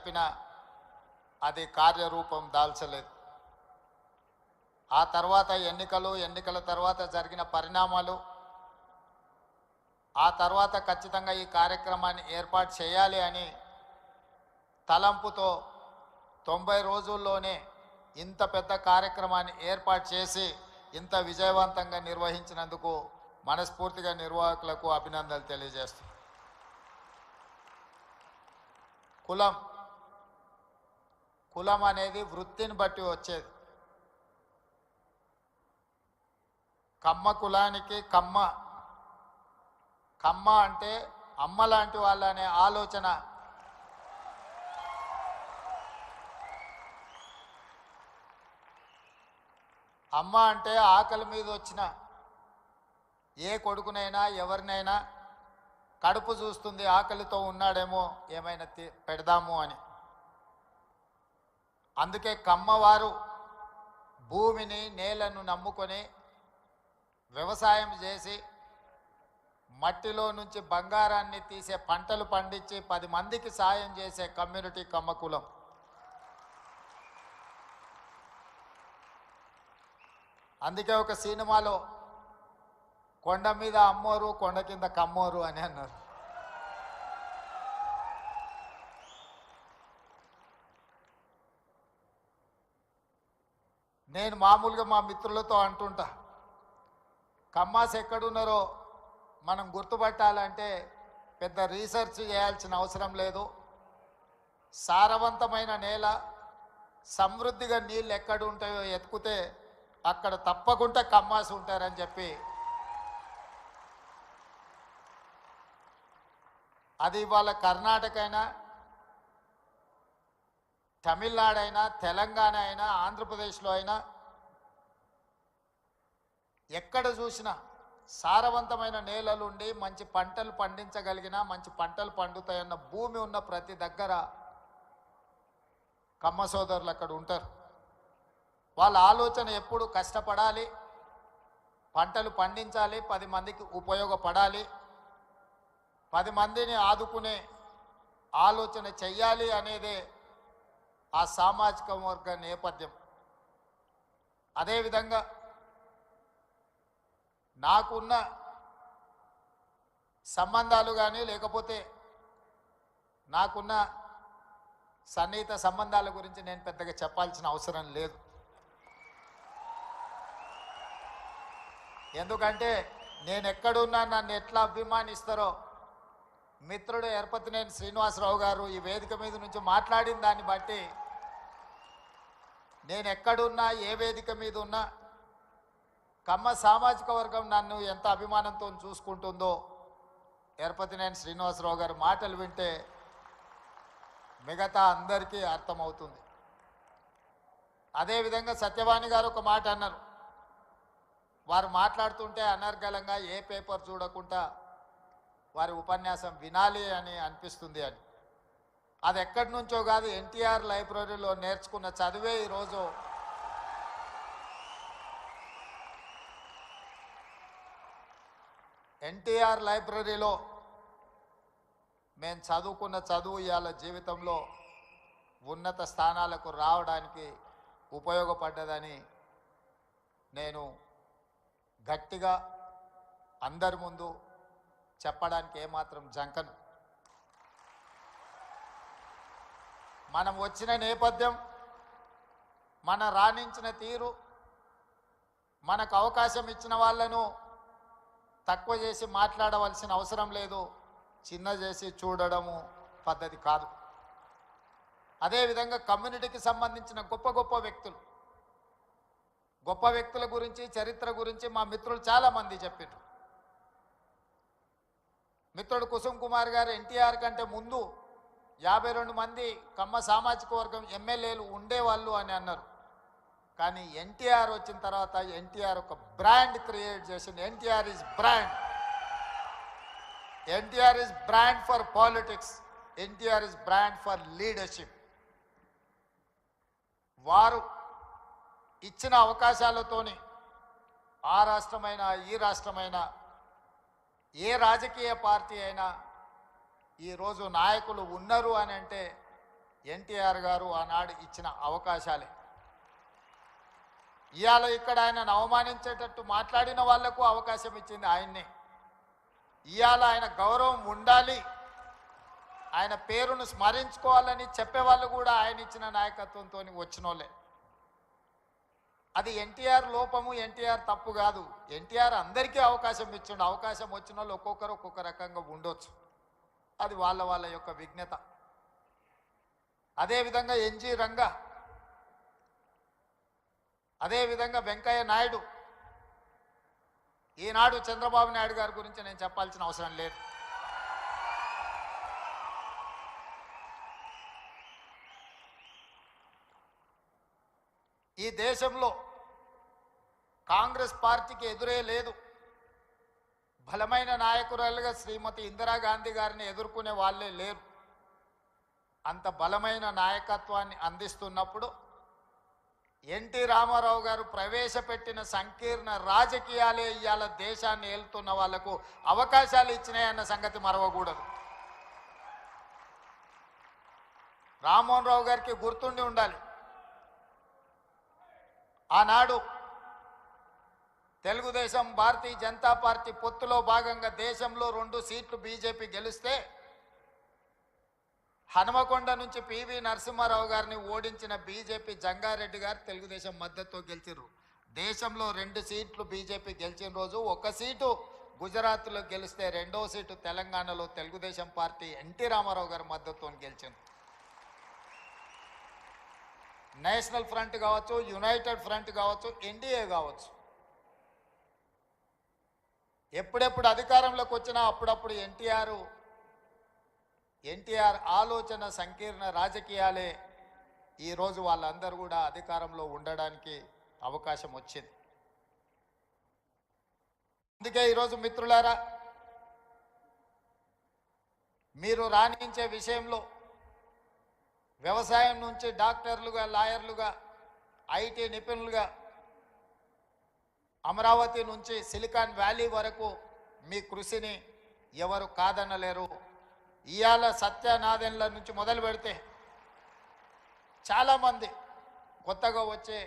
చెప్పినా అది కార్యరూపం దాల్చలేదు. ఆ తర్వాత ఎన్నికల తర్వాత జరిగిన పరిణామాలు, ఆ తర్వాత ఖచ్చితంగా ఈ కార్యక్రమాన్ని ఏర్పాటు చేయాలి అని తలంపుతో 90 రోజుల్లోనే ఇంత పెద్ద కార్యక్రమాన్ని ఏర్పాటు చేసి ఇంత విజయవంతంగా నిర్వహించినందుకు మనస్ఫూర్తిగా నిర్వాహకులకు అభినందనలు తెలియజేస్తున్నాను. కులం అనేది వృత్తిని బట్టి వచ్చేది. కమ్మ కులానికి కమ్మ అంటే అమ్మ లాంటి వాళ్ళనే ఆలోచన అమ్మ అంటే ఆకలి మీద వచ్చిన ఏ కొడుకునైనా ఎవరినైనా కడుపు చూస్తుంది, ఆకలితో ఉన్నాడేమో ఏమైనా పెడదాము అని. అందుకే కమ్మవారు భూమిని నేలను నమ్ముకొని వ్యవసాయం చేసి మట్టిలో నుంచి బంగారాన్ని తీసే పంటలు పండించి 10 మందికి సాయం చేసే కమ్యూనిటీ కమ్మ కులం. అందుకే ఒక సినిమాలో కొండ మీద అమ్మోరు కొండ కింద కమ్మోరు అని అన్నారు. నేను మామూలుగా మా మిత్రులతో అంటుంటా, కమ్మాస్ ఎక్కడున్నారో మనం గుర్తుపట్టాలంటే పెద్ద రీసెర్చ్ చేయాల్సిన అవసరం లేదు. సారవంతమైన నేల, సమృద్ధిగా నీళ్ళు ఎక్కడ ఉంటాయో ఎత్తుకుతే అక్కడ తప్పకుండా కమ్మాస్ ఉంటారని చెప్పి, అది ఇవాళ కర్ణాటక అయినా, తమిళనాడు అయినా, తెలంగాణ అయినా, ఆంధ్రప్రదేశ్లో అయినా ఎక్కడ చూసినా సారవంతమైన నేలలుండి మంచి పంటలు పండించగలిగిన, మంచి పంటలు పండుతాయన్న భూమి ఉన్న ప్రతి దగ్గర కమ్మ సోదరులు అక్కడ ఉంటారు. వాళ్ళ ఆలోచన ఎప్పుడు కష్టపడాలి, పంటలు పండించాలి, 10 మందికి ఉపయోగపడాలి, 10 మందిని ఆదుకునే ఆలోచన చెయ్యాలి అనేదే ఆ సామాజిక వర్గ నేపథ్యం. అదేవిధంగా నాకున్న సంబంధాలు కానీ లేకపోతే నాకున్న సన్నిహిత సంబంధాల గురించి నేను పెద్దగా చెప్పాల్సిన అవసరం లేదు. ఎందుకంటే నేను ఎక్కడున్నా నన్ను ఎట్లా అభిమానిస్తారో మిత్రుడు ఎర్పతినేని శ్రీనివాసరావు గారు ఈ వేదిక మీద నుంచి మాట్లాడిన దాన్ని బట్టి నేను ఎక్కడున్నా, ఏ వేదిక మీద ఉన్నా కమ్మ సామాజిక వర్గం నన్ను ఎంత అభిమానంతో చూసుకుంటుందో ఎర్పతినేని శ్రీనివాసరావు గారు మాటలు వింటే మిగతా అందరికీ అర్థమవుతుంది. అదేవిధంగా సత్యవాణి గారు ఒక మాట అన్నారు. వారు మాట్లాడుతుంటే అనర్గళంగా ఏ పేపర్ చూడకుండా వారి ఉపన్యాసం వినాలి అని అనిపిస్తుంది అని. అది ఎక్కడి నుంచో కాదు, ఎన్టీఆర్ లైబ్రరీలో నేర్చుకున్న చదివే ఈరోజు ఎన్టీఆర్ లైబ్రరీలో మేము చదువుకున్న చదువు ఇవాళ జీవితంలో ఉన్నత స్థానాలకు రావడానికి ఉపయోగపడ్డదని నేను గట్టిగా అందరి ముందు చెప్పడానికి ఏమాత్రం జంకను. మనం వచ్చిన నేపథ్యం, మన రాణించిన తీరు, మనకు అవకాశం ఇచ్చిన వాళ్ళను తక్కువ చేసి మాట్లాడవలసిన అవసరం లేదు, చిన్న చేసి చూడడము పద్ధతి కాదు. అదేవిధంగా కమ్యూనిటీకి సంబంధించిన గొప్ప వ్యక్తుల గురించి, చరిత్ర గురించి మా మిత్రులు చాలామంది చెప్పారు. మిత్రుడు కుసుమ్ కుమార్ గారు ఎన్టీఆర్ కంటే ముందు 52 మంది కమ్మ సామాజిక వర్గం ఎమ్మెల్యేలు ఉండేవాళ్ళు అని అన్నారు. కానీ ఎన్టీఆర్ వచ్చిన తర్వాత ఎన్టీఆర్ ఒక బ్రాండ్ క్రియేట్ చేసింది. NTR is brand for politics, NTR is brand for leadership. వారు ఇచ్చిన అవకాశాలతోని ఆ రాష్ట్రమైనా, ఈ రాష్ట్రమైనా, ఏ రాజకీయ పార్టీ అయినా ఈరోజు నాయకులు ఉన్నారు అని అంటే ఎన్టీఆర్ గారు ఆనాడు ఇచ్చిన అవకాశాలే. ఇవాళ ఇక్కడ ఆయనను అవమానించేటట్టు మాట్లాడిన వాళ్లకు అవకాశం ఇచ్చింది ఆయన్నే. ఇవాళ ఆయన గౌరవం ఉండాలి, ఆయన పేరును స్మరించుకోవాలని చెప్పేవాళ్ళు కూడా ఆయన ఇచ్చిన నాయకత్వంతో వచ్చినోళ్ళే. అది ఎన్టీఆర్ లోపము, ఎన్టీఆర్ తప్పు కాదు. ఎన్టీఆర్ అందరికీ అవకాశం ఇచ్చిండు. అవకాశం వచ్చిన వాళ్ళు ఒక్కొక్కరు ఒక్కొక్క రకంగా ఉండొచ్చు, అది వాళ్ళ వాళ్ళ యొక్క విజ్ఞత. అదేవిధంగా ఎన్జి రంగా, అదేవిధంగా వెంకయ్య నాయుడు. ఈనాడు చంద్రబాబు నాయుడు గారి గురించి నేను చెప్పాల్సిన అవసరం లేదు. ఈ దేశంలో కాంగ్రెస్ పార్టీకి ఎదురే లేదు. బలమైన నాయకురాలుగా శ్రీమతి ఇందిరాగాంధీ గారిని ఎదుర్కొనే వాళ్ళే లేరు. అంత బలమైన నాయకత్వాన్ని అందిస్తున్నప్పుడు ఎన్టీ రామారావు గారు ప్రవేశపెట్టిన సంకీర్ణ రాజకీయాలే ఇవాళ దేశాన్ని ఏలుతున్న వాళ్లకు అవకాశాలు ఇచ్చినాయన్న సంగతి మరవకూడదు. రామ్మోహన్ రావు గారికి గుర్తుండి ఉండాలి, ఆనాడు తెలుగుదేశం భారతీయ జనతా పార్టీ పొత్తులో భాగంగా దేశంలో 2 సీట్లు బీజేపీ గెలిస్తే హనుమకొండ నుంచి పివి నరసింహారావు గారిని ఓడించిన బీజేపీ జంగారెడ్డి గారు తెలుగుదేశం మద్దతుతో గెలిచారు. దేశంలో 2 సీట్లు బీజేపీ గెలిచిన రోజు 1 సీటు గుజరాత్లో గెలిస్తే 2వ సీటు తెలంగాణలో తెలుగుదేశం పార్టీ ఎన్టీ రామారావు గారి మద్దతుతో గెలిచింది. నేషనల్ ఫ్రంట్ కావచ్చు, యునైటెడ్ ఫ్రంట్ కావచ్చు, ఎన్డీఏ కావచ్చు, ఎప్పుడెప్పుడు అధికారంలోకి వచ్చినా అప్పుడప్పుడు ఎన్టీఆర్ ఆలోచన సంకీర్ణ రాజకీయాలే ఈరోజు వాళ్ళందరూ కూడా అధికారంలో ఉండడానికి అవకాశం వచ్చింది. అందుకే ఈరోజు మిత్రులారా, మీరు రాణించే విషయంలో వ్యవసాయం నుంచి డాక్టర్లుగా, లాయర్లుగా, ఐటీ నిపుణులుగా, అమరావతి నుంచి సిలికాన్ వ్యాలీ వరకు మీ కృషిని ఎవరు కాదనలేరు. ఇవాళ సత్యనాదెన్ల నుంచి మొదలు పెడితే చాలామంది కొత్తగా వచ్చే